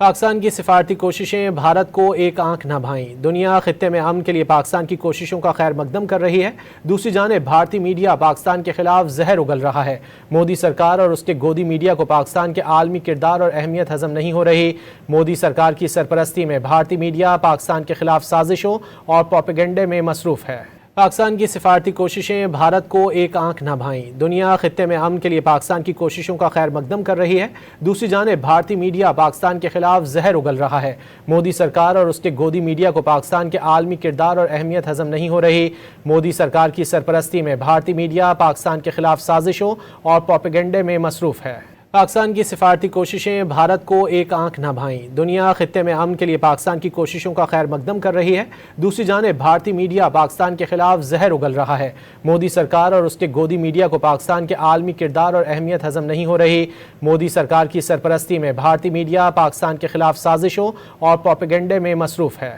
پاکستان کی سفارتی کوششیں بھارت کو ایک آنکھ نہ بھائیں۔ دنیا خطے میں امن کے لیے پاکستان کی کوششوں کا خیر مقدم کر رہی ہے۔ دوسری جانب بھارتی میڈیا پاکستان کے خلاف زہر اگل رہا ہے۔ مودی سرکار اور اس کے گودی میڈیا کو پاکستان کے عالمی کردار اور اہمیت ہضم نہیں ہو رہی۔ مودی سرکار کی سرپرستی میں بھارتی میڈیا پاکستان کے خلاف سازشوں اور پروپیگنڈے میں مصروف ہے۔ پاکستان کی سفارتی کوششیں بھارت کو ایک آنکھ نہ بھائیں۔ دنیا خطے میں امن کے لیے پاکستان کی کوششوں کا خیر مقدم کر رہی ہے۔ دوسری جانب بھارتی میڈیا پاکستان کے خلاف زہر اگل رہا ہے۔ مودی سرکار اور اس کے گودی میڈیا کو پاکستان کے عالمی کردار اور اہمیت ہضم نہیں ہو رہی۔ مودی سرکار کی سرپرستی میں بھارتی میڈیا پاکستان کے خلاف سازشوں اور پروپیگنڈے میں مصروف ہے۔ پاکستان کی سفارتی کوششیں بھارت کو ایک آنکھ نہ بھائیں۔ دنیا خطے میں امن کے لیے پاکستان کی کوششوں کا خیر مقدم کر رہی ہے۔ دوسری جانب بھارتی میڈیا پاکستان کے خلاف زہر اگل رہا ہے۔ مودی سرکار اور اس کے گودی میڈیا کو پاکستان کے عالمی کردار اور اہمیت ہضم نہیں ہو رہی۔ مودی سرکار کی سرپرستی میں بھارتی میڈیا پاکستان کے خلاف سازشوں اور پروپیگنڈے میں مصروف ہے۔